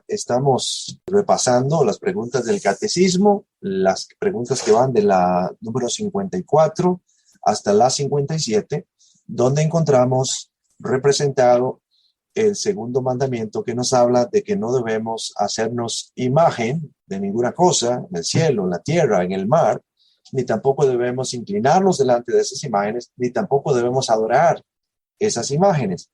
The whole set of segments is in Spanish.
estamos repasando las preguntas del catecismo, las preguntas que van de la número 54 hasta la 57, donde encontramos representado el segundo mandamiento que nos habla de que no debemos hacernos imagen de ninguna cosa, en el cielo, en la tierra, en el mar, ni tampoco debemos inclinarnos delante de esas imágenes, ni tampoco debemos adorar esas imágenes.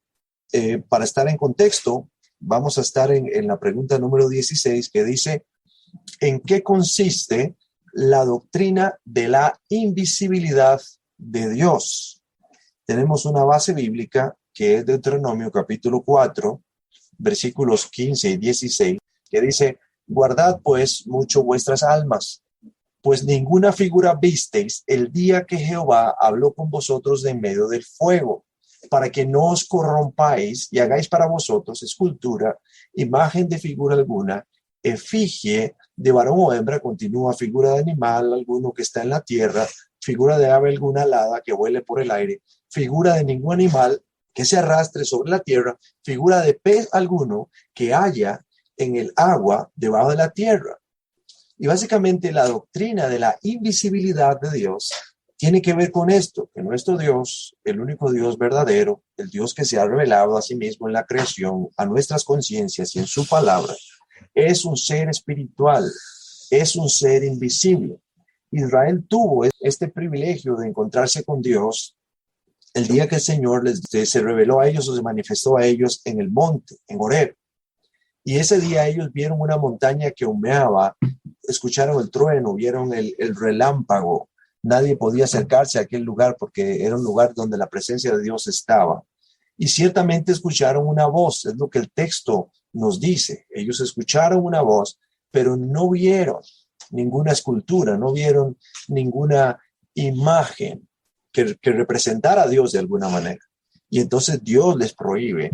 Para estar en contexto, vamos a estar en la pregunta número 16, que dice: ¿en qué consiste la doctrina de la invisibilidad de Dios? Tenemos una base bíblica que es Deuteronomio capítulo 4, versículos 15 y 16, que dice: guardad pues mucho vuestras almas, pues ninguna figura visteis el día que Jehová habló con vosotros de en medio del fuego, para que no os corrompáis y hagáis para vosotros escultura, imagen de figura alguna, efigie de varón o hembra continua, figura de animal alguno que está en la tierra, figura de ave alguna alada que vuele por el aire, figura de ningún animal que se arrastre sobre la tierra, figura de pez alguno que haya en el agua debajo de la tierra. Y básicamente la doctrina de la invisibilidad de Dios tiene que ver con esto, que nuestro Dios, el único Dios verdadero, el Dios que se ha revelado a sí mismo en la creación, a nuestras conciencias y en su palabra, es un ser espiritual, es un ser invisible. Israel tuvo este privilegio de encontrarse con Dios el día que el Señor se reveló a ellos o se manifestó a ellos en el monte, en Horeb. Y ese día ellos vieron una montaña que humeaba, escucharon el trueno, vieron el relámpago. Nadie podía acercarse a aquel lugar porque era un lugar donde la presencia de Dios estaba. Y ciertamente escucharon una voz, es lo que el texto nos dice. Ellos escucharon una voz, pero no vieron ninguna escultura, no vieron ninguna imagen que representara a Dios de alguna manera. Y entonces Dios les prohíbe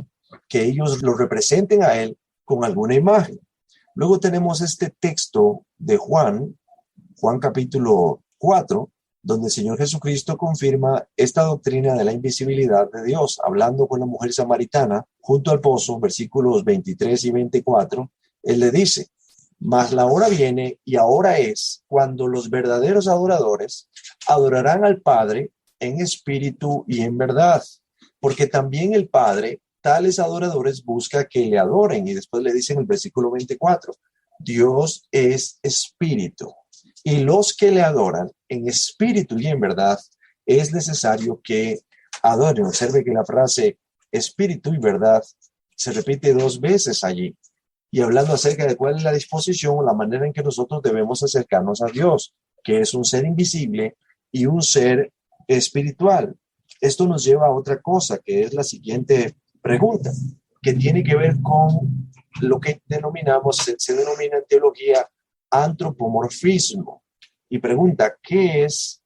que ellos lo representen a Él con alguna imagen. Luego tenemos este texto de Juan capítulo 4, donde el Señor Jesucristo confirma esta doctrina de la invisibilidad de Dios, hablando con la mujer samaritana junto al pozo, versículos 23 y 24, Él le dice: mas la hora viene y ahora es cuando los verdaderos adoradores adorarán al Padre en espíritu y en verdad, porque también el Padre tales adoradores busca que le adoren. Y después le dice en el versículo 24, Dios es espíritu, y los que le adoran en espíritu y en verdad es necesario que adoren. Observe que la frase espíritu y verdad se repite 2 veces allí, y hablando acerca de cuál es la disposición o la manera en que nosotros debemos acercarnos a Dios, que es un ser invisible y un ser espiritual. Esto nos lleva a otra cosa, que es la siguiente pregunta, que tiene que ver con lo que se denomina en teología antropomorfismo. Y pregunta: ¿qué es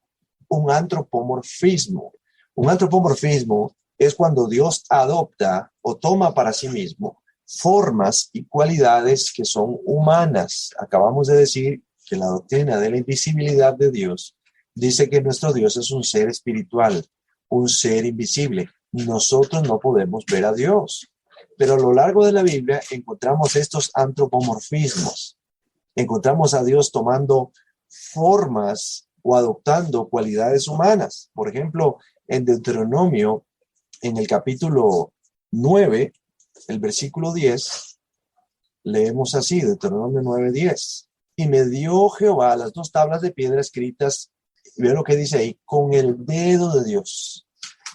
un antropomorfismo? Un antropomorfismo es cuando Dios adopta o toma para sí mismo formas y cualidades que son humanas. Acabamos de decir que la doctrina de la invisibilidad de Dios dice que nuestro Dios es un ser espiritual, un ser invisible. Nosotros no podemos ver a Dios, pero a lo largo de la Biblia encontramos estos antropomorfismos. Encontramos a Dios tomando formas o adoptando cualidades humanas. Por ejemplo, en Deuteronomio, en el capítulo 9, el versículo 10, leemos así, Deuteronomio 9:10. Y me dio Jehová las 2 tablas de piedra escritas, y ve lo que dice ahí, con el dedo de Dios.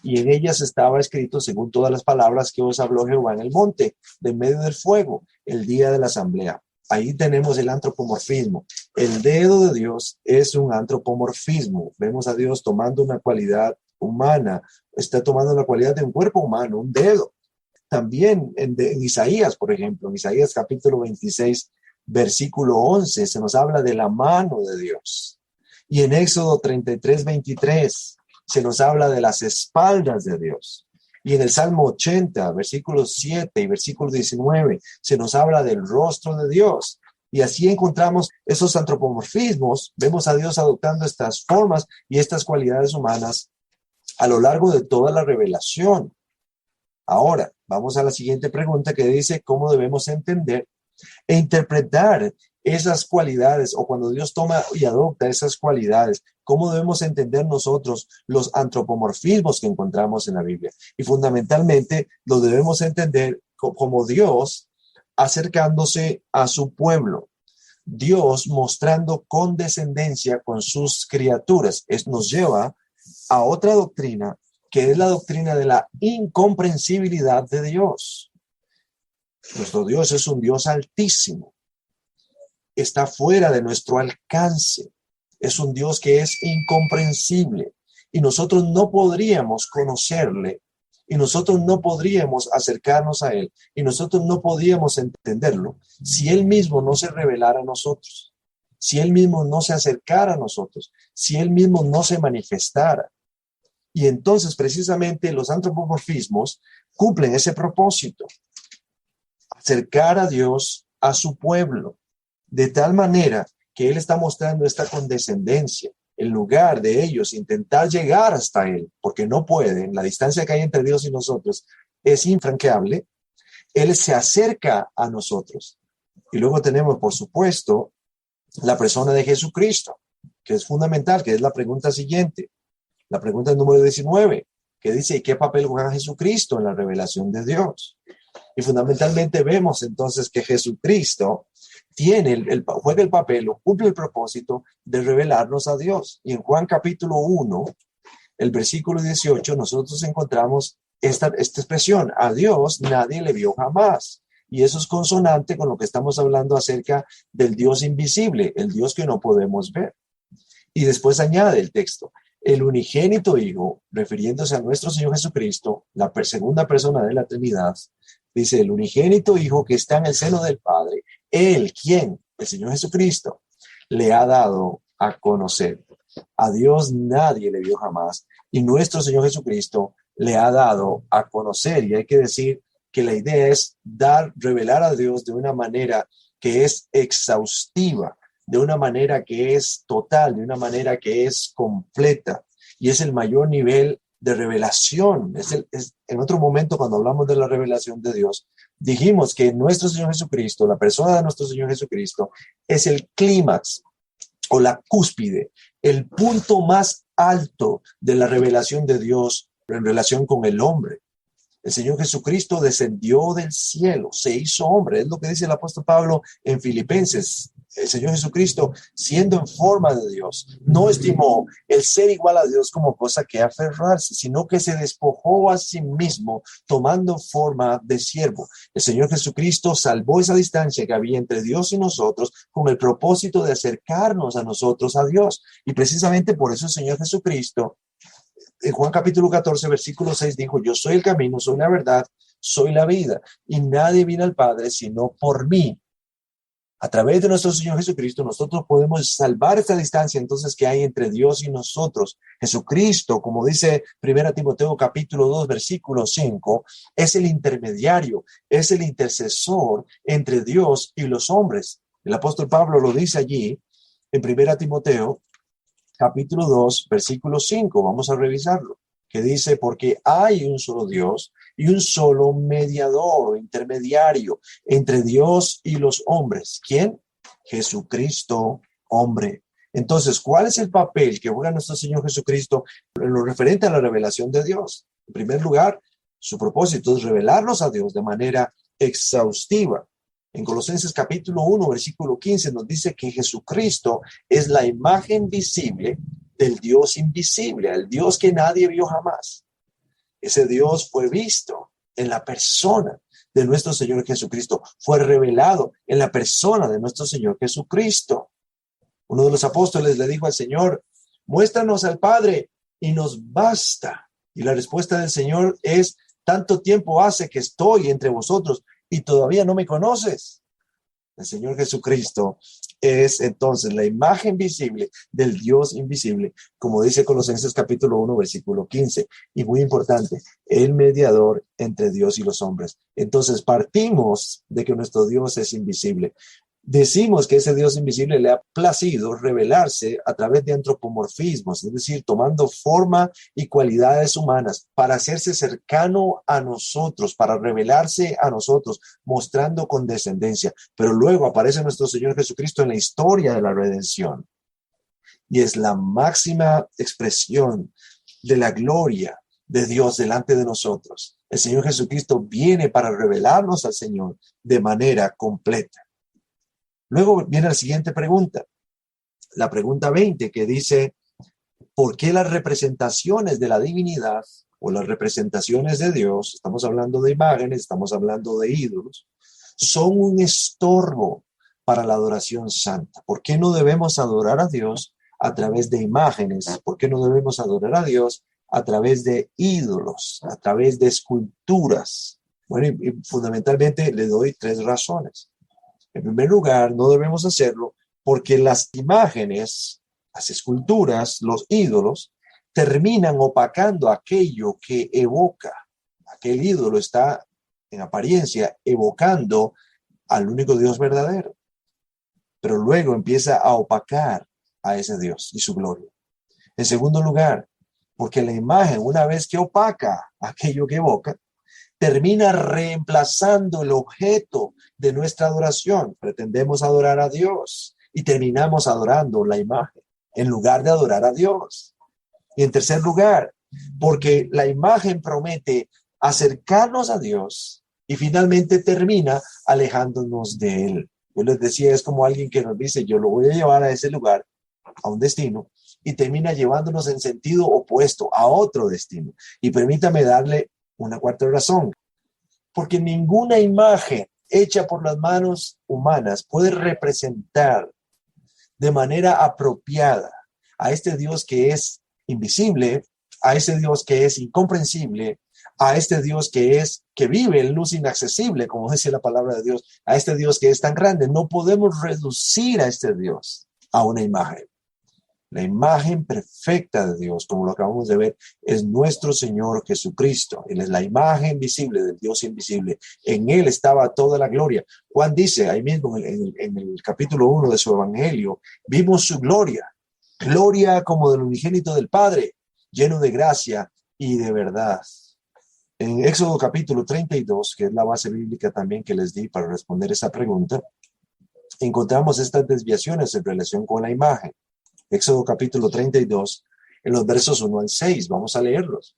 Y en ellas estaba escrito según todas las palabras que os habló Jehová en el monte, de medio del fuego, el día de la asamblea. Ahí tenemos el antropomorfismo. El dedo de Dios es un antropomorfismo. Vemos a Dios tomando una cualidad humana, está tomando la cualidad de un cuerpo humano, un dedo. También en Isaías, por ejemplo, en Isaías capítulo 26, versículo 11, se nos habla de la mano de Dios. Y en Éxodo 33:23 se nos habla de las espaldas de Dios. Y en el Salmo 80, versículos 7 y versículo 19, se nos habla del rostro de Dios. Y así encontramos esos antropomorfismos, vemos a Dios adoptando estas formas y estas cualidades humanas a lo largo de toda la revelación. Ahora, vamos a la siguiente pregunta que dice: ¿cómo debemos entender e interpretar esas cualidades, o cuando Dios toma y adopta esas cualidades, cómo debemos entender nosotros los antropomorfismos que encontramos en la Biblia. Y fundamentalmente lo debemos entender como Dios acercándose a su pueblo, Dios mostrando condescendencia con sus criaturas. Esto nos lleva a otra doctrina, que es la doctrina de la incomprensibilidad de Dios. Nuestro Dios es un Dios altísimo, está fuera de nuestro alcance, es un Dios que es incomprensible y nosotros no podríamos conocerle y nosotros no podríamos acercarnos a él y nosotros no podríamos entenderlo si él mismo no se revelara a nosotros, si él mismo no se acercara a nosotros, si él mismo no se manifestara. Y entonces precisamente los antropomorfismos cumplen ese propósito, acercar a Dios a su pueblo, de tal manera que él está mostrando esta condescendencia. En lugar de ellos intentar llegar hasta él, porque no pueden, la distancia que hay entre Dios y nosotros es infranqueable, él se acerca a nosotros. Y luego tenemos, por supuesto, la persona de Jesucristo, que es fundamental, que es la pregunta siguiente. La pregunta número 19, que dice, ¿y qué papel juega Jesucristo en la revelación de Dios? Y fundamentalmente vemos entonces que Jesucristo juega el papel o cumple el propósito de revelarnos a Dios. Y en Juan capítulo 1, el versículo 18, nosotros encontramos esta expresión, a Dios nadie le vio jamás. Y eso es consonante con lo que estamos hablando acerca del Dios invisible, el Dios que no podemos ver. Y después añade el texto, el unigénito Hijo, refiriéndose a nuestro Señor Jesucristo, la segunda persona de la Trinidad, dice el unigénito Hijo que está en el seno del Padre, Él, ¿quién? El Señor Jesucristo, le ha dado a conocer. A Dios nadie le vio jamás y nuestro Señor Jesucristo le ha dado a conocer. Y hay que decir que la idea es revelar a Dios de una manera que es exhaustiva, de una manera que es total, de una manera que es completa. Y es el mayor nivel de revelación. En otro momento, cuando hablamos de la revelación de Dios, dijimos que nuestro Señor Jesucristo, la persona de nuestro Señor Jesucristo, es el clímax o la cúspide, el punto más alto de la revelación de Dios en relación con el hombre. El Señor Jesucristo descendió del cielo, se hizo hombre. Es lo que dice el apóstol Pablo en Filipenses. El Señor Jesucristo, siendo en forma de Dios, no estimó el ser igual a Dios como cosa que aferrarse, sino que se despojó a sí mismo, tomando forma de siervo. El Señor Jesucristo salvó esa distancia que había entre Dios y nosotros con el propósito de acercarnos a nosotros a Dios. Y precisamente por eso el Señor Jesucristo, en Juan capítulo 14, versículo 6, dijo, yo soy el camino, soy la verdad, soy la vida, y nadie viene al Padre sino por mí. A través de nuestro Señor Jesucristo, nosotros podemos salvar esta distancia entonces que hay entre Dios y nosotros. Jesucristo, como dice 1 Timoteo capítulo 2, versículo 5, es el intermediario, es el intercesor entre Dios y los hombres. El apóstol Pablo lo dice allí en 1 Timoteo capítulo 2, versículo 5. Vamos a revisarlo, que dice, porque hay un solo Dios y un solo mediador, intermediario entre Dios y los hombres. ¿Quién? Jesucristo, hombre. Entonces, ¿cuál es el papel que juega nuestro Señor Jesucristo en lo referente a la revelación de Dios? En primer lugar, su propósito es revelarnos a Dios de manera exhaustiva. En Colosenses capítulo 1, versículo 15 nos dice que Jesucristo es la imagen visible del Dios invisible, el Dios que nadie vio jamás. Ese Dios fue visto en la persona de nuestro Señor Jesucristo, fue revelado en la persona de nuestro Señor Jesucristo. Uno de los apóstoles le dijo al Señor, muéstranos al Padre y nos basta. Y la respuesta del Señor es, tanto tiempo hace que estoy entre vosotros y todavía no me conoces. El Señor Jesucristo es entonces la imagen visible del Dios invisible, como dice Colosenses capítulo 1, versículo 15. Y muy importante, el mediador entre Dios y los hombres. Entonces partimos de que nuestro Dios es invisible. Decimos que ese Dios invisible le ha placido revelarse a través de antropomorfismos, es decir, tomando forma y cualidades humanas para hacerse cercano a nosotros, para revelarse a nosotros, mostrando condescendencia. Pero luego aparece nuestro Señor Jesucristo en la historia de la redención y es la máxima expresión de la gloria de Dios delante de nosotros. El Señor Jesucristo viene para revelarnos al Señor de manera completa. Luego viene la siguiente pregunta, la pregunta 20, que dice, ¿por qué las representaciones de la divinidad o las representaciones de Dios, estamos hablando de imágenes, estamos hablando de ídolos, son un estorbo para la adoración santa? ¿Por qué no debemos adorar a Dios a través de imágenes? ¿Por qué no debemos adorar a Dios a través de ídolos, a través de esculturas? Bueno, y fundamentalmente le doy 3 razones. En primer lugar, no debemos hacerlo porque las imágenes, las esculturas, los ídolos, terminan opacando aquello que evoca. Aquel ídolo está, en apariencia, evocando al único Dios verdadero, pero luego empieza a opacar a ese Dios y su gloria. En segundo lugar, porque la imagen, una vez que opaca aquello que evoca, termina reemplazando el objeto de nuestra adoración. Pretendemos adorar a Dios y terminamos adorando la imagen en lugar de adorar a Dios. Y en tercer lugar, porque la imagen promete acercarnos a Dios y finalmente termina alejándonos de Él. Yo les decía, es como alguien que nos dice, yo lo voy a llevar a ese lugar, a un destino, y termina llevándonos en sentido opuesto a otro destino. Y permítame darle una cuarta razón, porque ninguna imagen hecha por las manos humanas puede representar de manera apropiada a este Dios que es invisible, a ese Dios que es incomprensible, a este Dios que vive en luz inaccesible, como dice la palabra de Dios, a este Dios que es tan grande. No podemos reducir a este Dios a una imagen. La imagen perfecta de Dios, como lo acabamos de ver, es nuestro Señor Jesucristo. Él es la imagen visible del Dios invisible. En Él estaba toda la gloria. Juan dice, ahí mismo en el capítulo 1 de su evangelio, vimos su gloria, gloria como del unigénito del Padre, lleno de gracia y de verdad. En Éxodo capítulo 32, que es la base bíblica también que les di para responder esa pregunta, encontramos estas desviaciones en relación con la imagen. Éxodo capítulo 32, en los versos 1 al 6, vamos a leerlos.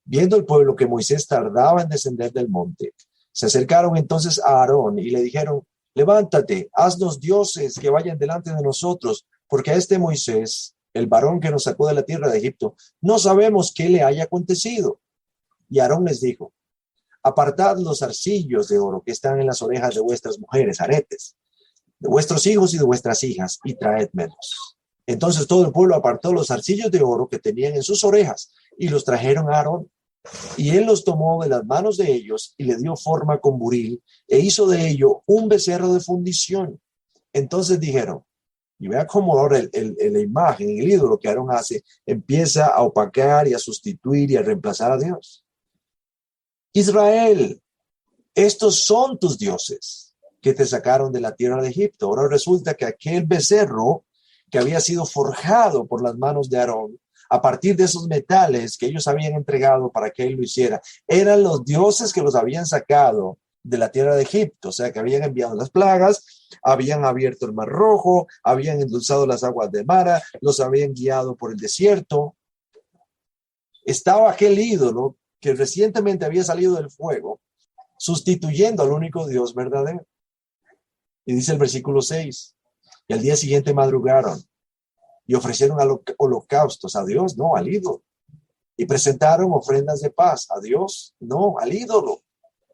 Viendo el pueblo que Moisés tardaba en descender del monte, se acercaron entonces a Aarón y le dijeron, levántate, haznos dioses que vayan delante de nosotros, porque a este Moisés, el varón que nos sacó de la tierra de Egipto, no sabemos qué le haya acontecido. Y Aarón les dijo, apartad los zarcillos de oro que están en las orejas de vuestras mujeres, aretes, de vuestros hijos y de vuestras hijas, y traédmelos. Entonces todo el pueblo apartó los zarcillos de oro que tenían en sus orejas y los trajeron a Aarón. Y él los tomó de las manos de ellos y le dio forma con buril e hizo de ello un becerro de fundición. Entonces dijeron, y vea cómo ahora la imagen, el ídolo que Aarón hace, empieza a opacar y a sustituir y a reemplazar a Dios. Israel, estos son tus dioses que te sacaron de la tierra de Egipto. Ahora resulta que aquel becerro que había sido forjado por las manos de Aarón, a partir de esos metales que ellos habían entregado para que él lo hiciera, eran los dioses que los habían sacado de la tierra de Egipto, o sea, que habían enviado las plagas, habían abierto el Mar Rojo, habían endulzado las aguas de Mara, los habían guiado por el desierto. Estaba aquel ídolo que recientemente había salido del fuego, sustituyendo al único Dios verdadero. Y dice el versículo 6, y al día siguiente madrugaron y ofrecieron holocaustos a Dios, no al ídolo. Y presentaron ofrendas de paz a Dios, no al ídolo.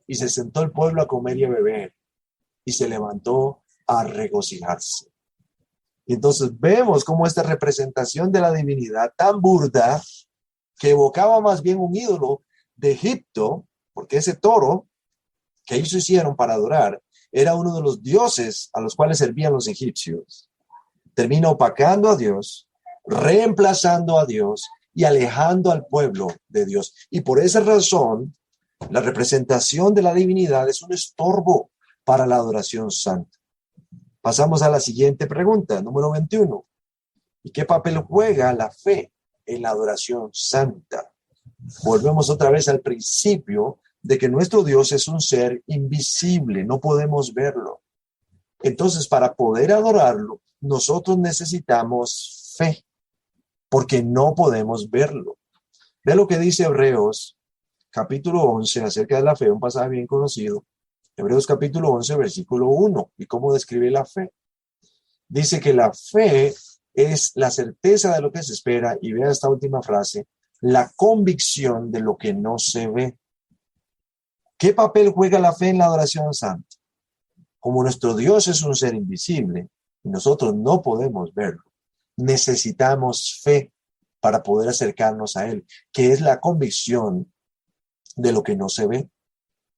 Y se sentó el pueblo a comer y a beber y se levantó a regocijarse. Y entonces vemos cómo esta representación de la divinidad tan burda, que evocaba más bien un ídolo de Egipto, porque ese toro que ellos hicieron para adorar era uno de los dioses a los cuales servían los egipcios, termina opacando a Dios, reemplazando a Dios y alejando al pueblo de Dios. Y por esa razón, la representación de la divinidad es un estorbo para la adoración santa. Pasamos a la siguiente pregunta, número 21. ¿Y qué papel juega la fe en la adoración santa? Volvemos otra vez al principio de que nuestro Dios es un ser invisible, no podemos verlo. Entonces, para poder adorarlo, nosotros necesitamos fe, porque no podemos verlo. Ve lo que dice Hebreos capítulo 11 acerca de la fe, un pasaje bien conocido. Hebreos capítulo 11, versículo 1. ¿Y cómo describe la fe? Dice que la fe es la certeza de lo que se espera, y vea esta última frase, la convicción de lo que no se ve. ¿Qué papel juega la fe en la adoración santa? Como nuestro Dios es un ser invisible y nosotros no podemos verlo, necesitamos fe para poder acercarnos a Él, que es la convicción de lo que no se ve.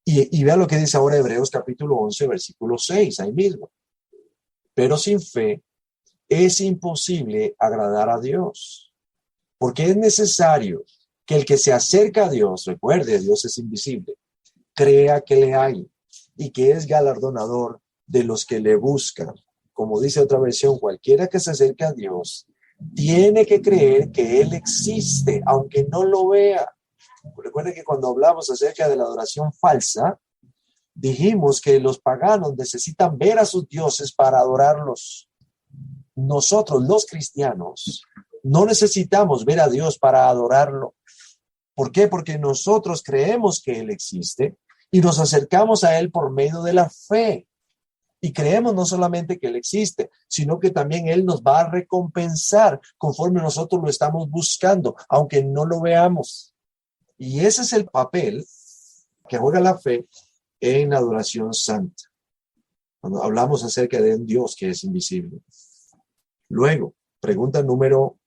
Y vea lo que dice ahora Hebreos capítulo 11, versículo 6, ahí mismo. Pero sin fe es imposible agradar a Dios, porque es necesario que el que se acerca a Dios, recuerde, Dios es invisible, crea que le hay y que es galardonador de los que le buscan. Como dice otra versión, cualquiera que se acerque a Dios tiene que creer que Él existe, aunque no lo vea. Recuerde que cuando hablamos acerca de la adoración falsa, dijimos que los paganos necesitan ver a sus dioses para adorarlos. Nosotros, los cristianos, no necesitamos ver a Dios para adorarlo. ¿Por qué? Porque nosotros creemos que Él existe y nos acercamos a Él por medio de la fe. Y creemos no solamente que Él existe, sino que también Él nos va a recompensar conforme nosotros lo estamos buscando, aunque no lo veamos. Y ese es el papel que juega la fe en la adoración santa, cuando hablamos acerca de un Dios que es invisible. Luego, pregunta número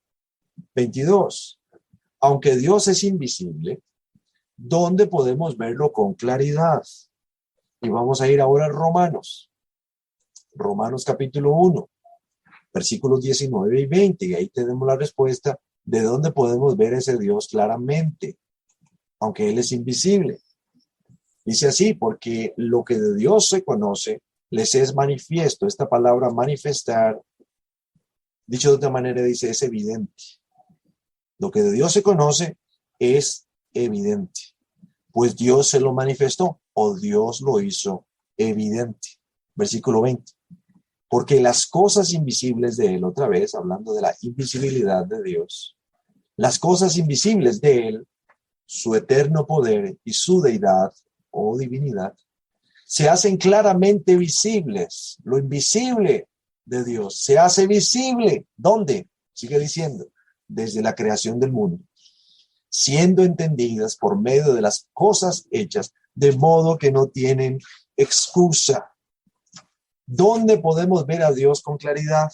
22. Aunque Dios es invisible, ¿dónde podemos verlo con claridad? Y vamos a ir ahora a Romanos capítulo 1, versículos 19 y 20. Y ahí tenemos la respuesta de dónde podemos ver ese Dios claramente, aunque Él es invisible. Dice así, porque lo que de Dios se conoce, les es manifiesto. Esta palabra manifestar, dicho de otra manera, dice es evidente. Lo que de Dios se conoce es evidente, pues Dios se lo manifestó o Dios lo hizo evidente. Versículo 20. Porque las cosas invisibles de Él, otra vez hablando de la invisibilidad de Dios, las cosas invisibles de Él, su eterno poder y su deidad o divinidad, se hacen claramente visibles. Lo invisible de Dios se hace visible. ¿Dónde? Sigue diciendo, desde la creación del mundo, siendo entendidas por medio de las cosas hechas, de modo que no tienen excusa. ¿Dónde podemos ver a Dios con claridad?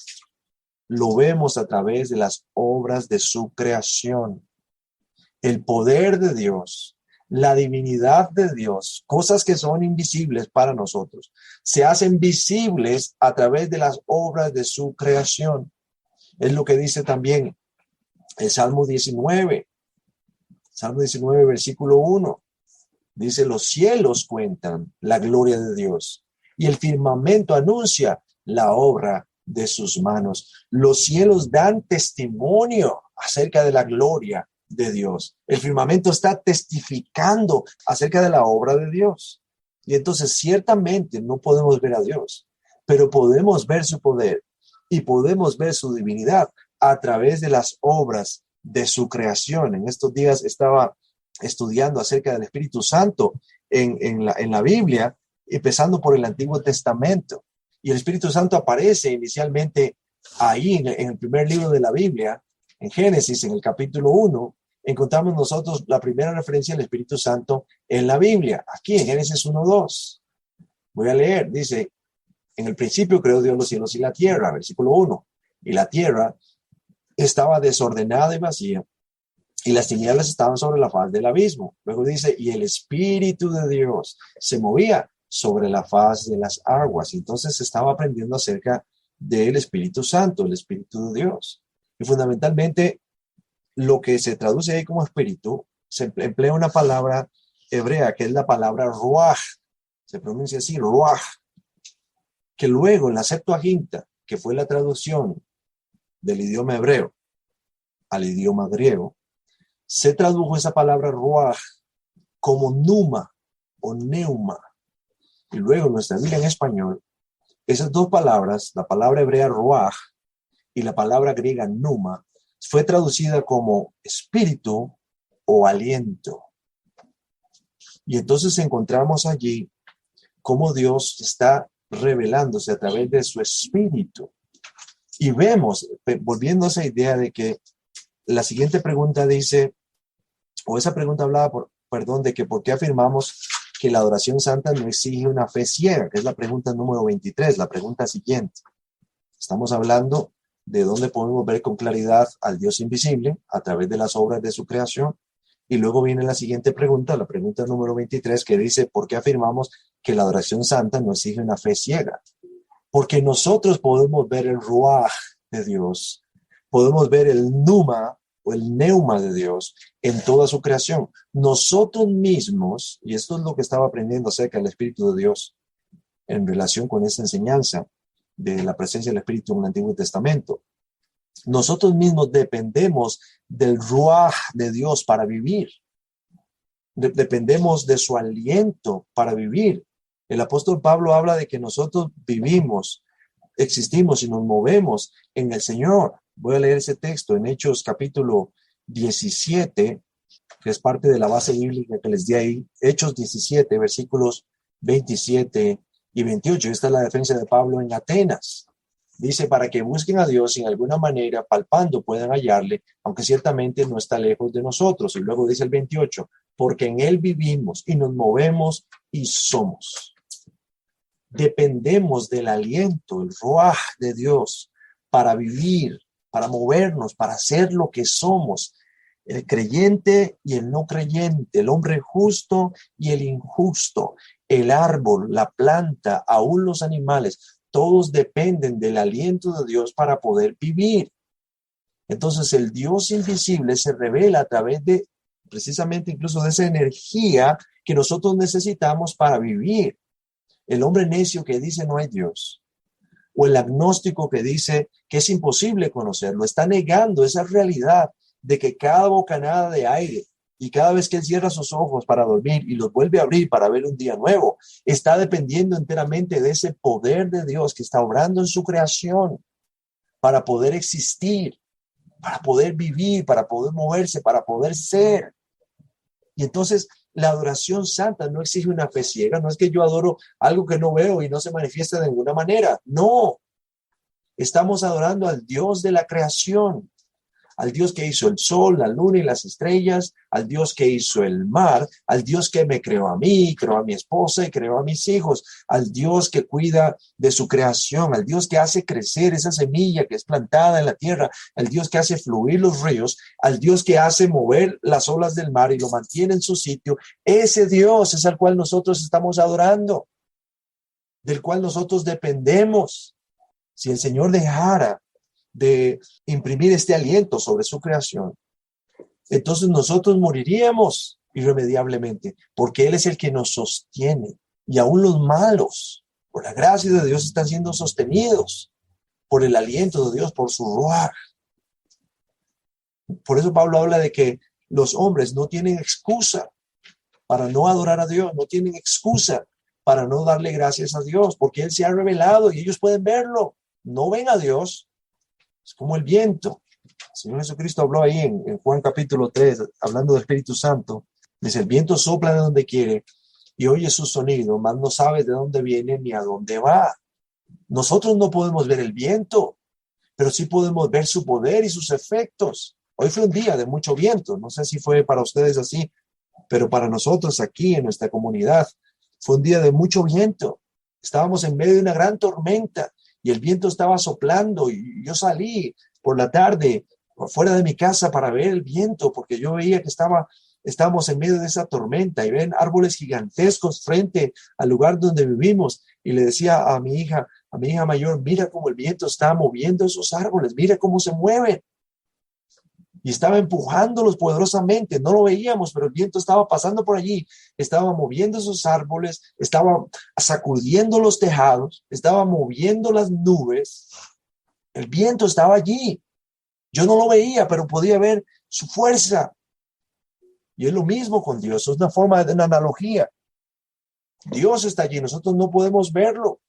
Lo vemos a través de las obras de su creación. El poder de Dios, la divinidad de Dios, cosas que son invisibles para nosotros, se hacen visibles a través de las obras de su creación. Es lo que dice también el Salmo 19. Salmo 19, versículo 1. Dice, los cielos cuentan la gloria de Dios y el firmamento anuncia la obra de sus manos. Los cielos dan testimonio acerca de la gloria de Dios. El firmamento está testificando acerca de la obra de Dios. Y entonces ciertamente no podemos ver a Dios, pero podemos ver su poder y podemos ver su divinidad a través de las obras de su creación. En estos días estaba estudiando acerca del Espíritu Santo en la Biblia, empezando por el Antiguo Testamento. Y el Espíritu Santo aparece inicialmente ahí en el primer libro de la Biblia, en Génesis, en el capítulo 1, encontramos nosotros la primera referencia al Espíritu Santo en la Biblia, aquí en Génesis 1:2. Voy a leer, dice, en el principio creó Dios los cielos y la tierra, versículo 1, y la tierra estaba desordenada y vacía, y las tinieblas estaban sobre la faz del abismo. Luego dice, y el Espíritu de Dios se movía sobre la faz de las aguas. Entonces estaba aprendiendo acerca del Espíritu Santo, el Espíritu de Dios. Y fundamentalmente, lo que se traduce ahí como espíritu, se emplea una palabra hebrea, que es la palabra ruaj. Se pronuncia así, ruaj. que luego en la Septuaginta, que fue la traducción del idioma hebreo al idioma griego, se tradujo esa palabra ruaj como pneuma o neuma. Y luego en nuestra Biblia en español, esas dos palabras, la palabra hebrea ruaj y la palabra griega pneuma, fue traducida como espíritu o aliento. Y entonces encontramos allí cómo Dios está revelándose a través de su espíritu. Y vemos, volviendo a esa idea de que la siguiente pregunta dice, o esa pregunta hablaba, de que por qué afirmamos que la adoración santa no exige una fe ciega, que es la pregunta número 23, la pregunta siguiente. Estamos hablando de dónde podemos ver con claridad al Dios invisible a través de las obras de su creación. Y luego viene la siguiente pregunta, la pregunta número 23, que dice, ¿por qué afirmamos que la adoración santa no exige una fe ciega? Porque nosotros podemos ver el ruaj de Dios, podemos ver el pneuma o el neuma de Dios en toda su creación. Nosotros mismos, y esto es lo que estaba aprendiendo acerca del Espíritu de Dios en relación con esta enseñanza de la presencia del Espíritu en el Antiguo Testamento, nosotros mismos dependemos del ruaj de Dios para vivir. Dependemos de su aliento para vivir. El apóstol Pablo habla de que nosotros vivimos, existimos y nos movemos en el Señor. Voy a leer ese texto en Hechos capítulo 17, que es parte de la base bíblica que les di ahí. Hechos 17, versículos 27 y 28. Esta es la defensa de Pablo en Atenas. Dice, para que busquen a Dios en alguna manera, palpando puedan hallarle, aunque ciertamente no está lejos de nosotros. Y luego dice el 28, porque en Él vivimos y nos movemos y somos. Dependemos del aliento, el ruaj de Dios para vivir, para movernos, para ser lo que somos. El creyente y el no creyente, el hombre justo y el injusto, el árbol, la planta, aún los animales, todos dependen del aliento de Dios para poder vivir. Entonces el Dios invisible se revela a través de, precisamente incluso de esa energía que nosotros necesitamos para vivir. El hombre necio que dice no hay Dios, o el agnóstico que dice que es imposible conocerlo, está negando esa realidad de que cada bocanada de aire y cada vez que él cierra sus ojos para dormir y los vuelve a abrir para ver un día nuevo, está dependiendo enteramente de ese poder de Dios que está obrando en su creación para poder existir, para poder vivir, para poder moverse, para poder ser. Y entonces la adoración santa no exige una fe ciega, no es que yo adoro algo que no veo y no se manifiesta de ninguna manera. No, estamos adorando al Dios de la creación, al Dios que hizo el sol, la luna y las estrellas, al Dios que hizo el mar, al Dios que me creó a mí, creó a mi esposa y creó a mis hijos, al Dios que cuida de su creación, al Dios que hace crecer esa semilla que es plantada en la tierra, al Dios que hace fluir los ríos, al Dios que hace mover las olas del mar y lo mantiene en su sitio. Ese Dios es al cual nosotros estamos adorando, del cual nosotros dependemos. Si el Señor dejara de imprimir este aliento sobre su creación, entonces nosotros moriríamos irremediablemente, porque Él es el que nos sostiene. Y aún los malos, por la gracia de Dios, están siendo sostenidos por el aliento de Dios, por su ruaj. Por eso Pablo habla de que los hombres no tienen excusa para no adorar a Dios, no tienen excusa para no darle gracias a Dios, porque Él se ha revelado y ellos pueden verlo. No ven a Dios. Es como el viento. El Señor Jesucristo habló ahí en Juan capítulo 3, hablando del Espíritu Santo. Dice, el viento sopla de donde quiere y oye su sonido, mas no sabe de dónde viene ni a dónde va. Nosotros no podemos ver el viento, pero sí podemos ver su poder y sus efectos. Hoy fue un día de mucho viento. No sé si fue para ustedes así, pero para nosotros aquí en nuestra comunidad fue un día de mucho viento. Estábamos en medio de una gran tormenta y el viento estaba soplando y yo salí por la tarde fuera de mi casa para ver el viento porque yo veía que estábamos en medio de esa tormenta y ven árboles gigantescos frente al lugar donde vivimos y le decía a mi hija mayor, mira cómo el viento está moviendo esos árboles, mira cómo se mueven. y estaba empujándolos poderosamente. No lo veíamos, pero el viento estaba pasando por allí, estaba moviendo esos árboles, estaba sacudiendo los tejados, estaba moviendo las nubes. El viento estaba allí. Yo no lo veía, pero podía ver su fuerza. Y es lo mismo con Dios, es una forma de una analogía. Dios está allí, nosotros no podemos verlo,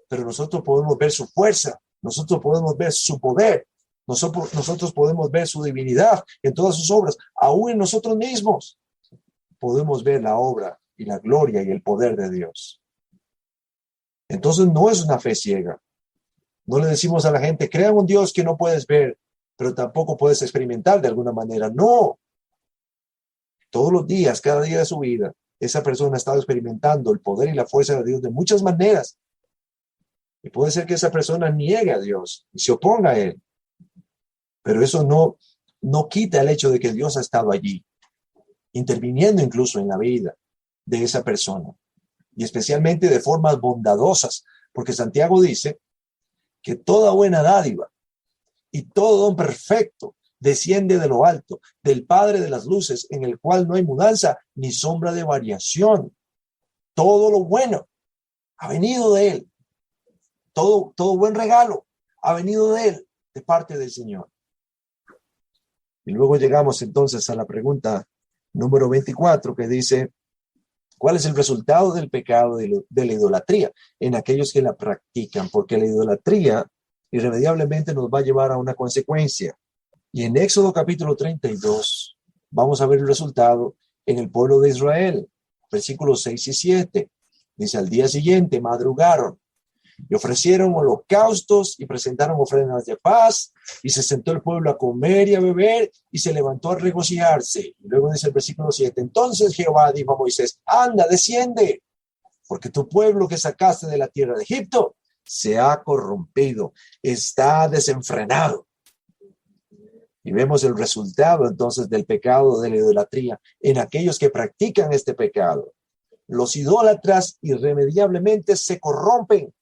pero nosotros podemos ver su fuerza, nosotros podemos ver su poder, nosotros podemos ver su divinidad en todas sus obras, aún en nosotros mismos podemos ver la obra y la gloria y el poder de Dios. Entonces no es una fe ciega. No le decimos a la gente, crea un Dios que no puedes ver, pero tampoco puedes experimentar de alguna manera. No. Todos los días, cada día de su vida, esa persona ha estado experimentando el poder y la fuerza de Dios de muchas maneras. Y puede ser que esa persona niegue a Dios y se oponga a Él. Pero eso no quita el hecho de que Dios ha estado allí, interviniendo incluso en la vida de esa persona. Y especialmente de formas bondadosas, porque Santiago dice que toda buena dádiva y todo don perfecto desciende de lo alto, del Padre de las luces, en el cual no hay mudanza ni sombra de variación. Todo lo bueno ha venido de Él. Todo buen regalo ha venido de Él, de parte del Señor. Y luego llegamos entonces a la pregunta número 24, que dice, ¿cuál es el resultado del pecado de la idolatría en aquellos que la practican? Porque la idolatría irremediablemente nos va a llevar a una consecuencia. Y en Éxodo capítulo 32 vamos a ver el resultado en el pueblo de Israel. Versículos 6 y 7. Dice, al día siguiente madrugaron y ofrecieron holocaustos y presentaron ofrendas de paz, y se sentó el pueblo a comer y a beber, y se levantó a regocijarse. Y luego dice el versículo 7, entonces Jehová dijo a Moisés, anda, desciende, porque tu pueblo que sacaste de la tierra de Egipto se ha corrompido, está desenfrenado. Y vemos el resultado entonces del pecado de la idolatría en aquellos que practican este pecado. Los idólatras irremediablemente se corrompen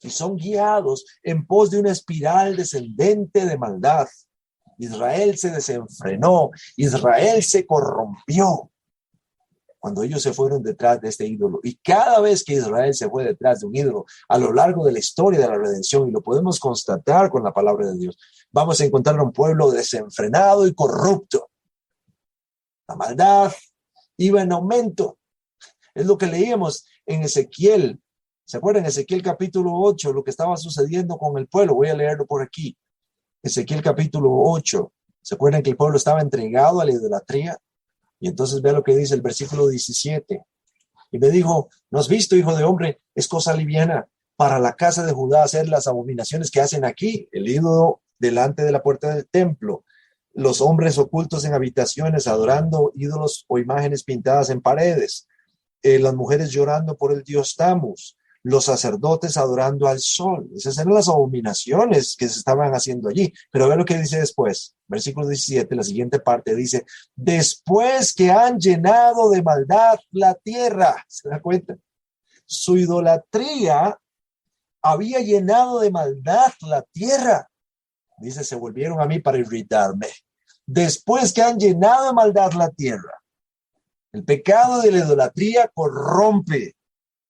y son guiados en pos de una espiral descendente de maldad. Israel se desenfrenó, Israel se corrompió cuando ellos se fueron detrás de este ídolo. Y cada vez que Israel se fue detrás de un ídolo a lo largo de la historia de la redención, y lo podemos constatar con la palabra de Dios, vamos a encontrar un pueblo desenfrenado y corrupto. La maldad iba en aumento. Es lo que leíamos en Ezequiel. ¿Se acuerdan? Ezequiel capítulo 8, lo que estaba sucediendo con el pueblo. Voy a leerlo por aquí. Ezequiel capítulo 8. ¿Se acuerdan que el pueblo estaba entregado a la idolatría? Y entonces vea lo que dice el versículo 17. Y me dijo, ¿no has visto, hijo de hombre? Es cosa liviana para la casa de Judá hacer las abominaciones que hacen aquí. El ídolo delante de la puerta del templo. Los hombres ocultos en habitaciones adorando ídolos o imágenes pintadas en paredes. Las mujeres llorando por el dios Tamus. Los sacerdotes adorando al sol. Esas eran las abominaciones que se estaban haciendo allí. Pero ve lo que dice después. Versículo 17, la siguiente parte dice, después que han llenado de maldad la tierra. ¿Se da cuenta? Su idolatría había llenado de maldad la tierra. Dice, se volvieron a mí para irritarme. Después que han llenado de maldad la tierra. El pecado de la idolatría corrompe.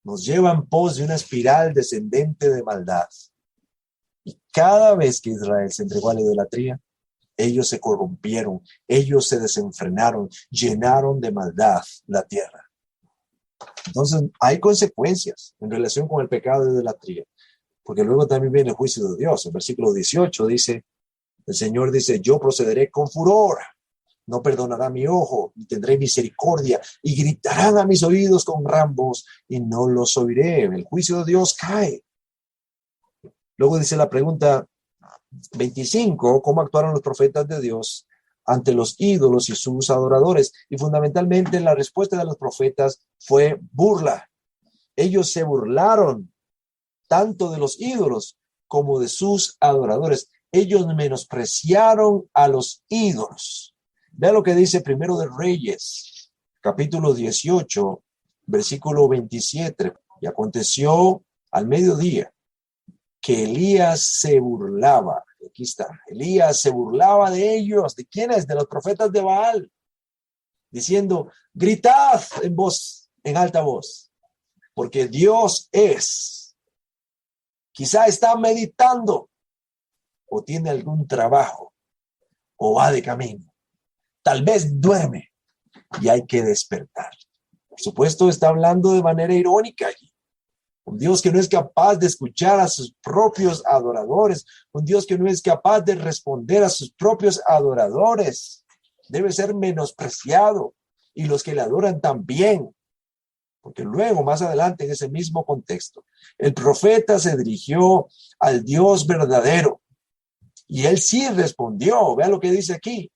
Nos lleva en pos de una espiral descendente de maldad. Y cada vez que Israel se entregó a la idolatría, ellos se corrompieron, ellos se desenfrenaron, llenaron de maldad la tierra. Entonces, hay consecuencias en relación con el pecado de idolatría, porque luego también viene el juicio de Dios. El versículo 18 dice, el Señor dice, yo procederé con furor. No perdonará mi ojo, y tendré misericordia, y gritarán a mis oídos con gran voz, y no los oiré. El juicio de Dios cae. Luego dice la pregunta 25, ¿cómo actuaron los profetas de Dios ante los ídolos y sus adoradores? Y fundamentalmente la respuesta de los profetas fue burla. Ellos se burlaron tanto de los ídolos como de sus adoradores. Ellos menospreciaron a los ídolos. Vea lo que dice Primero de Reyes, capítulo 18, versículo 27. Y aconteció al mediodía que Elías se burlaba. aquí está. Elías se burlaba de ellos. ¿De quiénes? De los profetas de Baal. Diciendo, gritad en alta voz, porque Dios es. Quizá está meditando, o tiene algún trabajo, o va de camino. Tal vez duerme y hay que despertar. Por supuesto, está hablando de manera irónica allí. Un Dios que no es capaz de escuchar a sus propios adoradores. Un Dios que no es capaz de responder a sus propios adoradores. Debe ser menospreciado. Y los que le adoran también. Porque luego, más adelante, en ese mismo contexto, el profeta se dirigió al Dios verdadero. Y él sí respondió. Vea lo que dice aquí.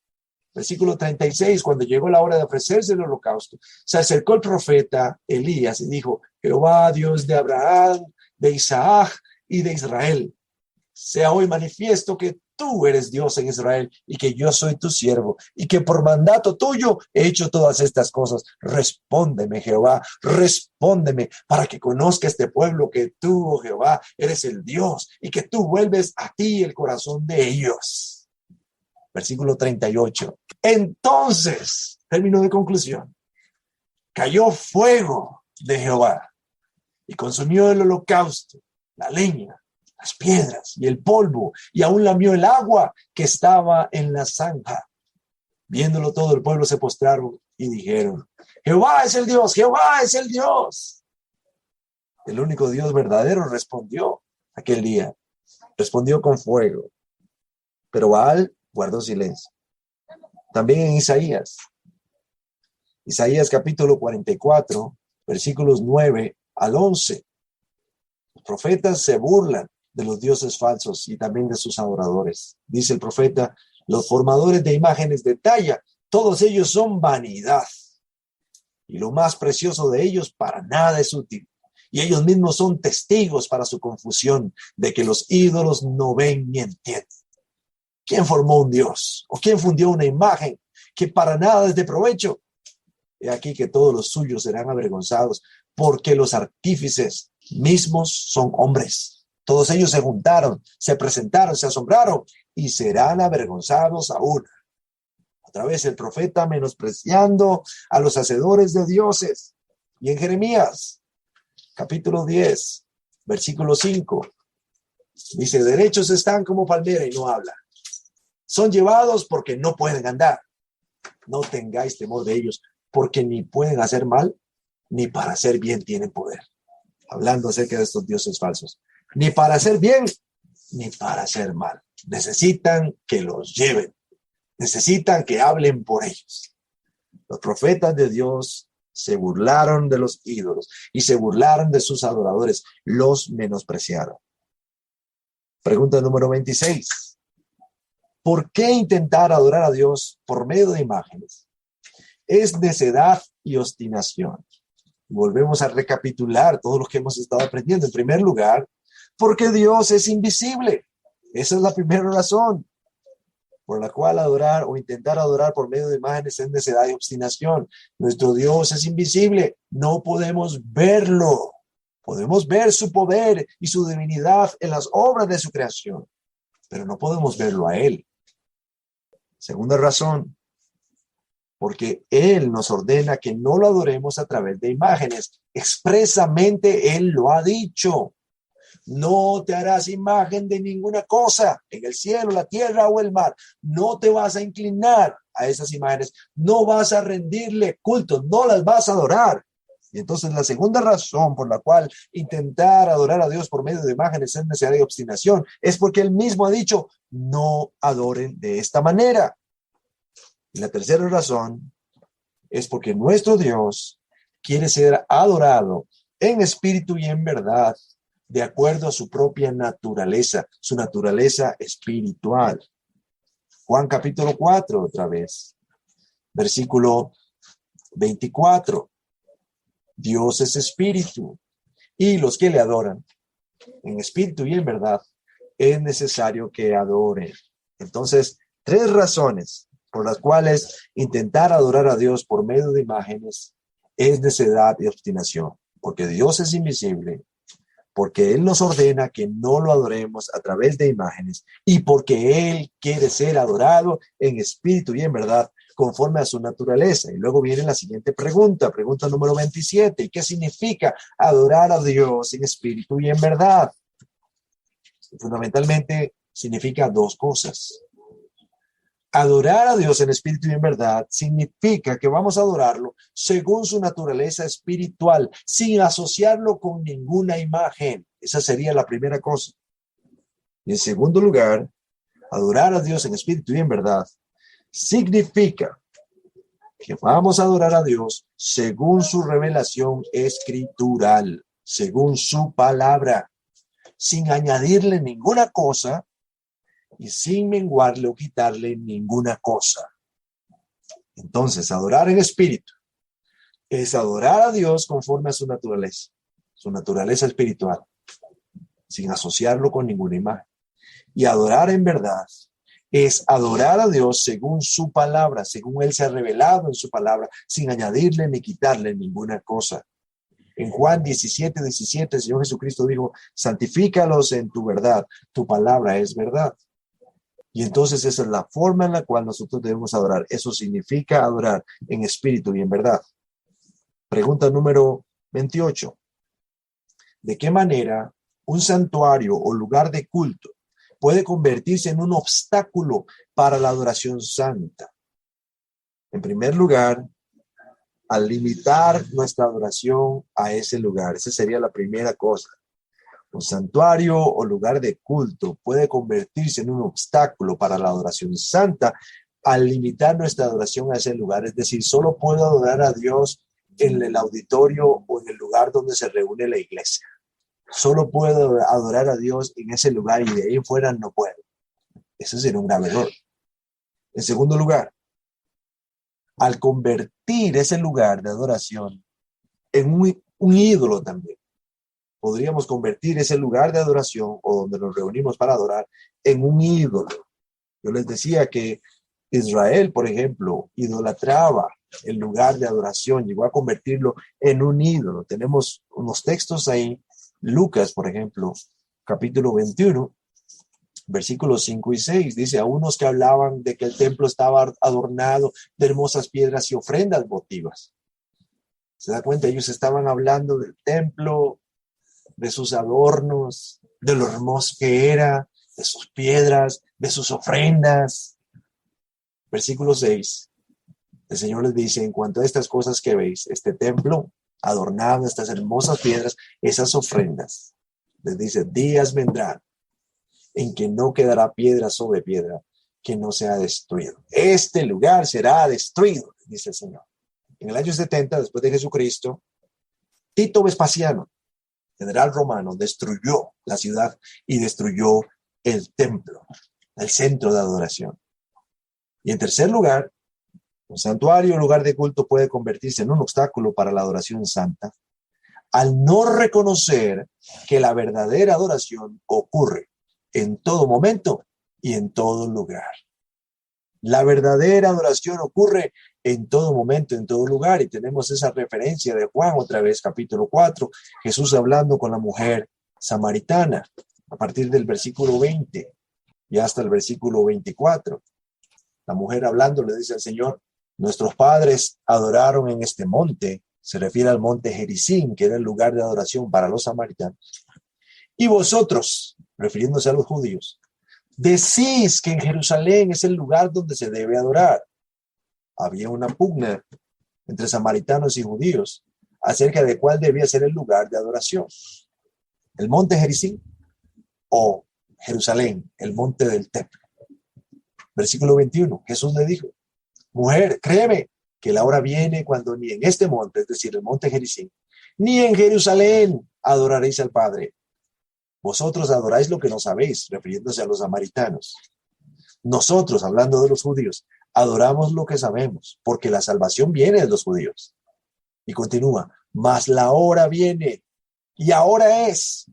Versículo 36, cuando llegó la hora de ofrecerse el holocausto, se acercó el profeta Elías y dijo, Jehová, Dios de Abraham, de Isaac y de Israel, sea hoy manifiesto que tú eres Dios en Israel y que yo soy tu siervo y que por mandato tuyo he hecho todas estas cosas. Respóndeme, Jehová, respóndeme para que conozca este pueblo que tú, oh Jehová, eres el Dios y que tú vuelves a ti el corazón de ellos. Versículo 38. Entonces, término de conclusión, cayó fuego de Jehová y consumió el holocausto, la leña, las piedras y el polvo, y aún lamió el agua que estaba en la zanja. Viéndolo todo, el pueblo se postraron y dijeron, Jehová es el Dios, Jehová es el Dios. El único Dios verdadero respondió aquel día, respondió con fuego, pero Baal guardó silencio. También en Isaías capítulo 44, versículos 9 al 11. Los profetas se burlan de los dioses falsos y también de sus adoradores. Dice el profeta, los formadores de imágenes de talla, todos ellos son vanidad. Y lo más precioso de ellos para nada es útil. Y ellos mismos son testigos para su confusión de que los ídolos no ven ni entienden. ¿Quién formó un Dios? ¿O quién fundió una imagen que para nada es de provecho? He aquí que todos los suyos serán avergonzados, porque los artífices mismos son hombres. Todos ellos se juntaron, se presentaron, se asombraron y serán avergonzados aún. Otra vez el profeta menospreciando a los hacedores de dioses. Y en Jeremías, capítulo 10, versículo 5, dice, derechos están como palmera y no habla. Son llevados porque no pueden andar. No tengáis temor de ellos, porque ni pueden hacer mal, ni para hacer bien tienen poder. Hablando acerca de estos dioses falsos. Ni para hacer bien, ni para hacer mal. Necesitan que los lleven. Necesitan que hablen por ellos. Los profetas de Dios se burlaron de los ídolos y se burlaron de sus adoradores. Los menospreciaron. Pregunta número 26. ¿Por qué intentar adorar a Dios por medio de imágenes? Es necedad y obstinación. Volvemos a recapitular todo lo que hemos estado aprendiendo. En primer lugar, porque Dios es invisible. Esa es la primera razón por la cual adorar o intentar adorar por medio de imágenes es necedad y obstinación. Nuestro Dios es invisible. No podemos verlo. Podemos ver su poder y su divinidad en las obras de su creación, pero no podemos verlo a Él. Segunda razón, porque Él nos ordena que no lo adoremos a través de imágenes. Expresamente Él lo ha dicho. No te harás imagen de ninguna cosa en el cielo, la tierra o el mar. No te vas a inclinar a esas imágenes. No vas a rendirle culto. No las vas a adorar. Y entonces la segunda razón por la cual intentar adorar a Dios por medio de imágenes es necedad y obstinación es porque Él mismo ha dicho, no adoren de esta manera. Y la tercera razón es porque nuestro Dios quiere ser adorado en espíritu y en verdad, de acuerdo a su propia naturaleza, su naturaleza espiritual. Juan capítulo 4, otra vez, versículo 24. Dios es espíritu, y los que le adoran en espíritu y en verdad, es necesario que adoren. Entonces, tres razones por las cuales intentar adorar a Dios por medio de imágenes es necedad y obstinación. Porque Dios es invisible, porque Él nos ordena que no lo adoremos a través de imágenes y porque Él quiere ser adorado en espíritu y en verdad, conforme a su naturaleza. Y luego viene la siguiente pregunta número 27. ¿Y qué significa adorar a Dios en espíritu y en verdad? Fundamentalmente significa dos cosas. Adorar a Dios en espíritu y en verdad significa que vamos a adorarlo según su naturaleza espiritual, sin asociarlo con ninguna imagen. Esa sería la primera cosa. Y en segundo lugar, adorar a Dios en espíritu y en verdad significa que vamos a adorar a Dios según su revelación escritural, según su palabra, sin añadirle ninguna cosa y sin menguarle o quitarle ninguna cosa. Entonces, adorar en espíritu es adorar a Dios conforme a su naturaleza espiritual, sin asociarlo con ninguna imagen. Y adorar en verdad es adorar a Dios según su palabra, según Él se ha revelado en su palabra, sin añadirle ni quitarle ninguna cosa. En Juan 17:17, el Señor Jesucristo dijo, santifícalos en tu verdad, tu palabra es verdad. Y entonces esa es la forma en la cual nosotros debemos adorar. Eso significa adorar en espíritu y en verdad. Pregunta número 28. ¿De qué manera un santuario o lugar de culto puede convertirse en un obstáculo para la adoración santa? En primer lugar, al limitar nuestra adoración a ese lugar. Esa sería la primera cosa. Un santuario o lugar de culto puede convertirse en un obstáculo para la adoración santa al limitar nuestra adoración a ese lugar. Es decir, solo puedo adorar a Dios en el auditorio o en el lugar donde se reúne la iglesia. Solo puedo adorar a Dios en ese lugar y de ahí en fuera no puedo. Eso sería un grave error. En segundo lugar, al convertir ese lugar de adoración en un ídolo también, podríamos convertir ese lugar de adoración o donde nos reunimos para adorar en un ídolo. Yo les decía que Israel, por ejemplo, idolatraba el lugar de adoración, llegó a convertirlo en un ídolo. Tenemos unos textos ahí, Lucas, por ejemplo, capítulo 21, versículos 5 y 6, dice, a unos que hablaban de que el templo estaba adornado de hermosas piedras y ofrendas votivas. ¿Se da cuenta? Ellos estaban hablando del templo, de sus adornos, de lo hermoso que era, de sus piedras, de sus ofrendas. Versículo 6, el Señor les dice, en cuanto a estas cosas que veis, este templo adornado, estas hermosas piedras, esas ofrendas, les dice, días vendrán en que no quedará piedra sobre piedra que no sea destruido. Este lugar será destruido, dice el Señor. En el año 70, después de Jesucristo, Tito Vespasiano, general romano, destruyó la ciudad y destruyó el templo, el centro de adoración. Y en tercer lugar, un santuario o lugar de culto puede convertirse en un obstáculo para la adoración santa al no reconocer que la verdadera adoración ocurre en todo momento y en todo lugar. La verdadera adoración ocurre en todo momento, en todo lugar. Y tenemos esa referencia de Juan, otra vez, capítulo 4, Jesús hablando con la mujer samaritana, a partir del versículo 20 y hasta el versículo 24. La mujer hablando le dice al Señor, nuestros padres adoraron en este monte, se refiere al monte Gerizim, que era el lugar de adoración para los samaritanos. Y vosotros, refiriéndose a los judíos, decís que en Jerusalén es el lugar donde se debe adorar. Había una pugna entre samaritanos y judíos acerca de cuál debía ser el lugar de adoración. El monte Gerizim o Jerusalén, el monte del templo. Versículo 21, Jesús le dijo, mujer, créeme que la hora viene cuando ni en este monte, es decir, el monte Gerizim, ni en Jerusalén adoraréis al Padre. Vosotros adoráis lo que no sabéis, refiriéndose a los samaritanos. Nosotros, hablando de los judíos, adoramos lo que sabemos, porque la salvación viene de los judíos. Y continúa, mas la hora viene, y ahora es,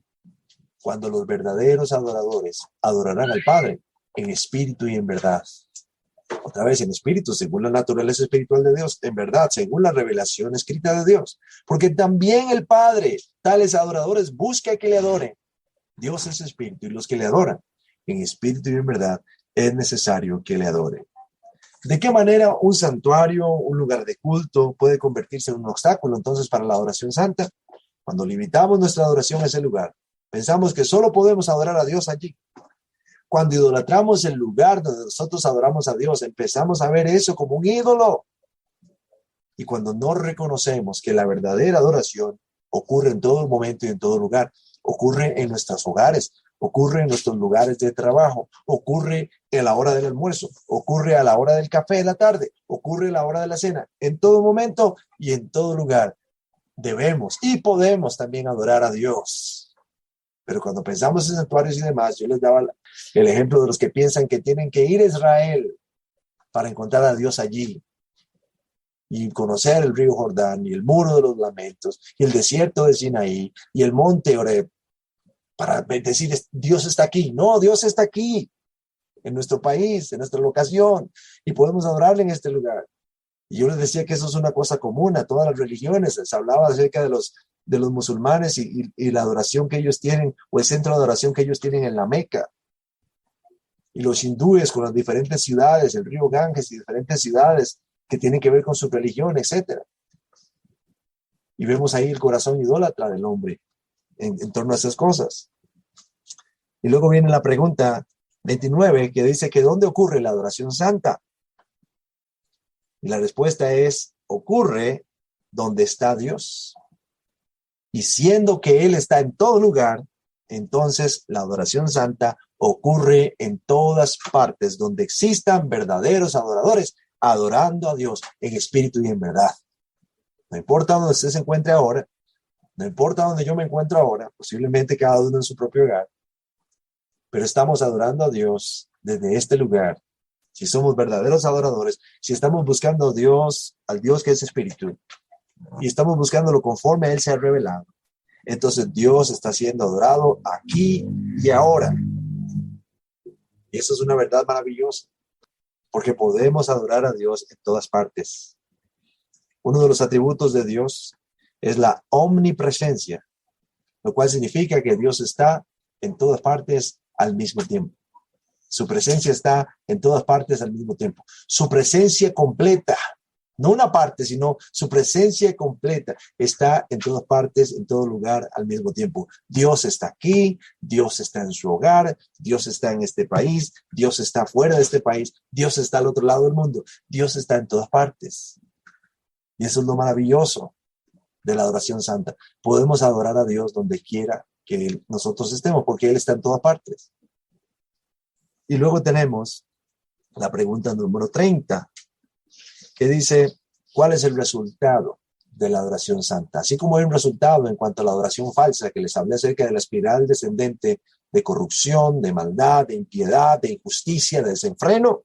cuando los verdaderos adoradores adorarán al Padre en espíritu y en verdad. Otra vez en espíritu, según la naturaleza espiritual de Dios, en verdad, según la revelación escrita de Dios. Porque también el Padre, tales adoradores, busca que le adoren. Dios es espíritu y los que le adoran en espíritu y en verdad es necesario que le adoren. ¿De qué manera un santuario, un lugar de culto puede convertirse en un obstáculo entonces para la adoración santa? Cuando limitamos nuestra adoración a ese lugar, pensamos que solo podemos adorar a Dios allí. Cuando idolatramos el lugar donde nosotros adoramos a Dios, empezamos a ver eso como un ídolo. Y cuando no reconocemos que la verdadera adoración ocurre en todo momento y en todo lugar, ocurre en nuestros hogares, ocurre en nuestros lugares de trabajo, ocurre a la hora del almuerzo, ocurre a la hora del café de la tarde, ocurre a la hora de la cena, en todo momento y en todo lugar. Debemos y podemos también adorar a Dios. Pero cuando pensamos en santuarios y demás, yo les daba el ejemplo de los que piensan que tienen que ir a Israel para encontrar a Dios allí y conocer el río Jordán y el muro de los lamentos y el desierto de Sinaí y el monte Oreb para decir Dios está aquí. No, Dios está aquí en nuestro país, en nuestra locación y podemos adorarle en este lugar. Y yo les decía que eso es una cosa común a todas las religiones. Se hablaba acerca de los musulmanes y la adoración que ellos tienen o el centro de adoración que ellos tienen en la Meca. Y los hindúes con las diferentes ciudades, el río Ganges y diferentes ciudades que tienen que ver con su religión, etc. Y vemos ahí el corazón idólatra del hombre en torno a esas cosas. Y luego viene la pregunta 29 que dice que ¿dónde ocurre la adoración santa? Y la respuesta es, ocurre donde está Dios. Y siendo que Él está en todo lugar, entonces la adoración santa ocurre en todas partes donde existan verdaderos adoradores adorando a Dios en espíritu y en verdad. No importa donde usted se encuentre ahora, no importa donde yo me encuentro ahora, posiblemente cada uno en su propio hogar, pero estamos adorando a Dios desde este lugar. Si somos verdaderos adoradores, si estamos buscando a Dios, al Dios que es espíritu, y estamos buscándolo conforme a Él se ha revelado, entonces Dios está siendo adorado aquí y ahora. Y eso es una verdad maravillosa, porque podemos adorar a Dios en todas partes. Uno de los atributos de Dios es la omnipresencia, lo cual significa que Dios está en todas partes al mismo tiempo. Su presencia está en todas partes al mismo tiempo. Su presencia completa, no una parte, sino su presencia completa está en todas partes, en todo lugar al mismo tiempo. Dios está aquí, Dios está en su hogar, Dios está en este país, Dios está fuera de este país, Dios está al otro lado del mundo, Dios está en todas partes. Y eso es lo maravilloso de la adoración santa. Podemos adorar a Dios donde quiera que nosotros estemos, porque Él está en todas partes. Y luego tenemos la pregunta número 30, que dice, ¿cuál es el resultado de la adoración santa? Así como hay un resultado en cuanto a la adoración falsa, que les hablé acerca de la espiral descendente de corrupción, de maldad, de impiedad, de injusticia, de desenfreno,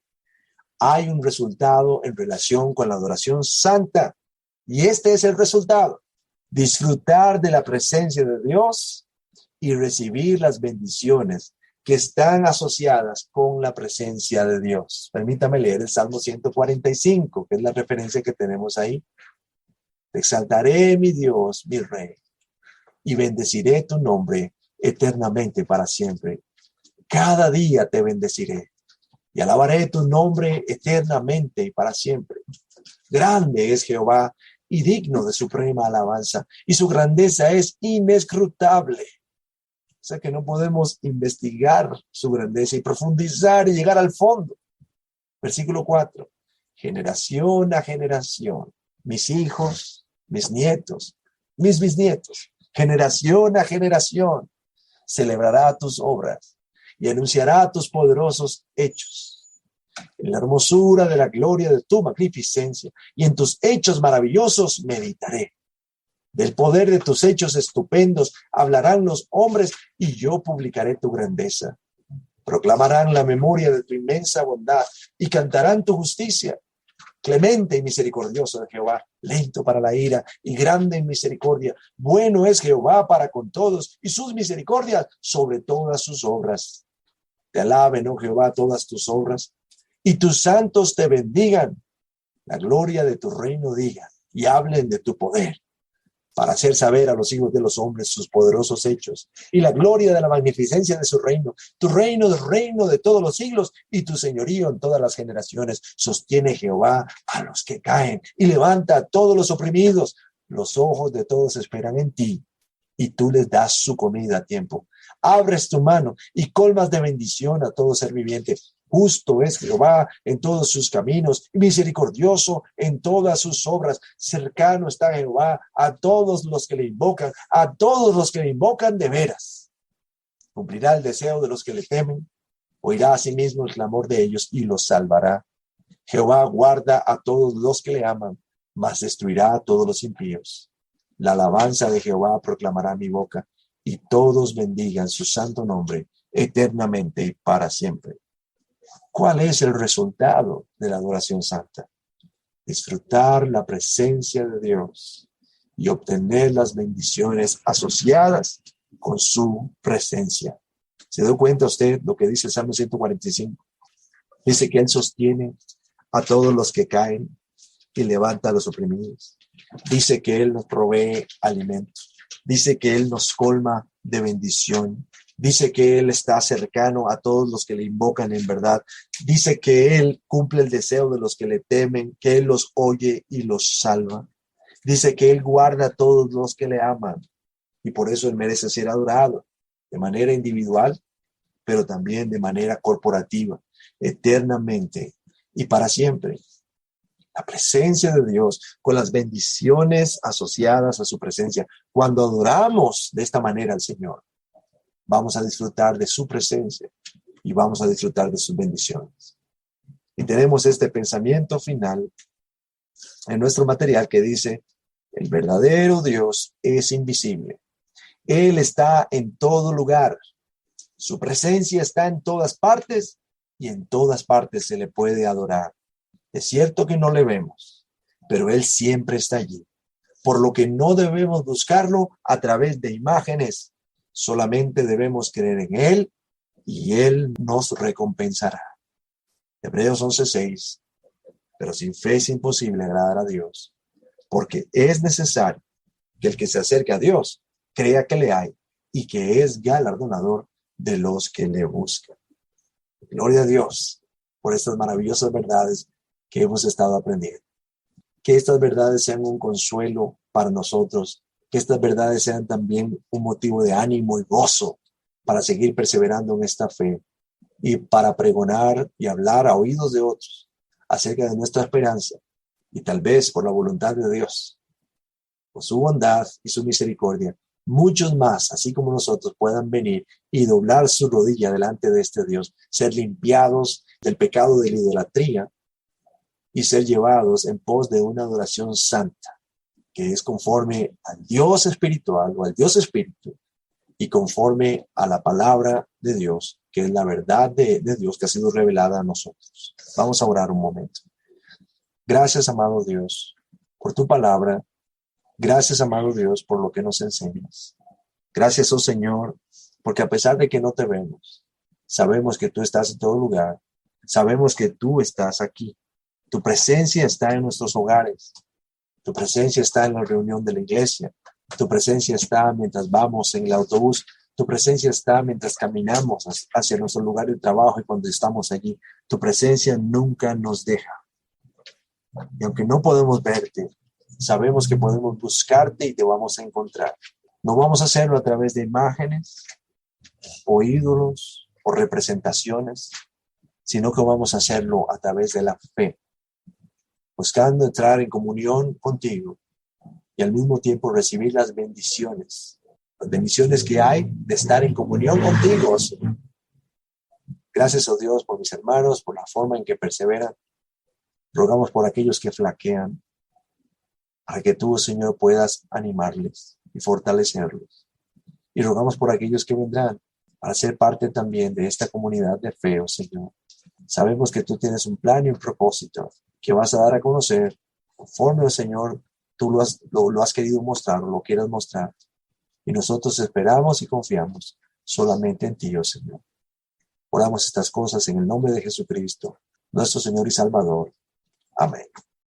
hay un resultado en relación con la adoración santa. Y este es el resultado: disfrutar de la presencia de Dios y recibir las bendiciones que están asociadas con la presencia de Dios. Permítame leer el Salmo 145, que es la referencia que tenemos ahí. Te exaltaré, mi Dios, mi Rey, y bendeciré tu nombre eternamente para siempre. Cada día te bendeciré y alabaré tu nombre eternamente y para siempre. Grande es Jehová y digno de suprema alabanza, y su grandeza es inescrutable. O sea que no podemos investigar su grandeza y profundizar y llegar al fondo. Versículo 4. Generación a generación, mis hijos, mis nietos, mis bisnietos, generación a generación, celebrará tus obras y anunciará tus poderosos hechos. En la hermosura de la gloria de tu magnificencia y en tus hechos maravillosos meditaré. Del poder de tus hechos estupendos hablarán los hombres y yo publicaré tu grandeza. Proclamarán la memoria de tu inmensa bondad y cantarán tu justicia. Clemente y misericordioso es Jehová, lento para la ira y grande en misericordia. Bueno es Jehová para con todos y sus misericordias sobre todas sus obras. Te alaben, oh Jehová, todas tus obras y tus santos te bendigan. La gloria de tu reino digan y hablen de tu poder, para hacer saber a los hijos de los hombres sus poderosos hechos y la gloria de la magnificencia de su reino. Tu reino es reino de todos los siglos y tu señorío en todas las generaciones. Sostiene Jehová a los que caen y levanta a todos los oprimidos. Los ojos de todos esperan en ti y tú les das su comida a tiempo. Abres tu mano y colmas de bendición a todo ser viviente. Justo es Jehová en todos sus caminos y misericordioso en todas sus obras. Cercano está Jehová a todos los que le invocan, a todos los que le invocan de veras. Cumplirá el deseo de los que le temen, oirá a sí mismo el clamor de ellos y los salvará. Jehová guarda a todos los que le aman, mas destruirá a todos los impíos. La alabanza de Jehová proclamará mi boca, y todos bendigan su santo nombre eternamente y para siempre. ¿Cuál es el resultado de la adoración santa? Disfrutar la presencia de Dios y obtener las bendiciones asociadas con su presencia. ¿Se da cuenta usted lo que dice el Salmo 145? Dice que Él sostiene a todos los que caen y levanta a los oprimidos. Dice que Él nos provee alimento. Dice que Él nos colma de bendición. Dice que Él está cercano a todos los que le invocan en verdad. Dice que Él cumple el deseo de los que le temen, que Él los oye y los salva. Dice que Él guarda a todos los que le aman y por eso Él merece ser adorado de manera individual, pero también de manera corporativa, eternamente y para siempre. La presencia de Dios con las bendiciones asociadas a su presencia. Cuando adoramos de esta manera al Señor, vamos a disfrutar de su presencia y vamos a disfrutar de sus bendiciones. Y tenemos este pensamiento final en nuestro material que dice, el verdadero Dios es invisible. Él está en todo lugar. Su presencia está en todas partes y en todas partes se le puede adorar. Es cierto que no le vemos, pero Él siempre está allí. Por lo que no debemos buscarlo a través de imágenes. Solamente debemos creer en Él y Él nos recompensará. Hebreos 11:6. Pero sin fe es imposible agradar a Dios, porque es necesario que el que se acerque a Dios crea que le hay y que es galardonador de los que le buscan. Gloria a Dios por estas maravillosas verdades que hemos estado aprendiendo. Que estas verdades sean un consuelo para nosotros, que estas verdades sean también un motivo de ánimo y gozo para seguir perseverando en esta fe y para pregonar y hablar a oídos de otros acerca de nuestra esperanza y tal vez por la voluntad de Dios, por su bondad y su misericordia, muchos más, así como nosotros, puedan venir y doblar su rodilla delante de este Dios, ser limpiados del pecado de la idolatría y ser llevados en pos de una adoración santa, que es conforme al Dios espiritual o al Dios espíritu y conforme a la palabra de Dios, que es la verdad de Dios que ha sido revelada a nosotros. Vamos a orar un momento. Gracias, amado Dios, por tu palabra. Gracias, amado Dios, por lo que nos enseñas. Gracias, oh Señor, porque a pesar de que no te vemos, sabemos que tú estás en todo lugar. Sabemos que tú estás aquí. Tu presencia está en nuestros hogares. Tu presencia está en la reunión de la iglesia. Tu presencia está mientras vamos en el autobús. Tu presencia está mientras caminamos hacia nuestro lugar de trabajo y cuando estamos allí. Tu presencia nunca nos deja. Y aunque no podemos verte, sabemos que podemos buscarte y te vamos a encontrar. No vamos a hacerlo a través de imágenes o ídolos o representaciones, sino que vamos a hacerlo a través de la fe, buscando entrar en comunión contigo y al mismo tiempo recibir las bendiciones que hay de estar en comunión contigo, Señor. Gracias, oh Dios, por mis hermanos, por la forma en que perseveran. Rogamos por aquellos que flaquean, para que tú, Señor, puedas animarles y fortalecerlos. Y rogamos por aquellos que vendrán para ser parte también de esta comunidad de fe, oh Señor. Sabemos que tú tienes un plan y un propósito que vas a dar a conocer conforme, oh Señor, tú lo has querido mostrar o lo quieras mostrar. Y nosotros esperamos y confiamos solamente en ti, oh Señor. Oramos estas cosas en el nombre de Jesucristo. nuestro Señor y Salvador. Amén.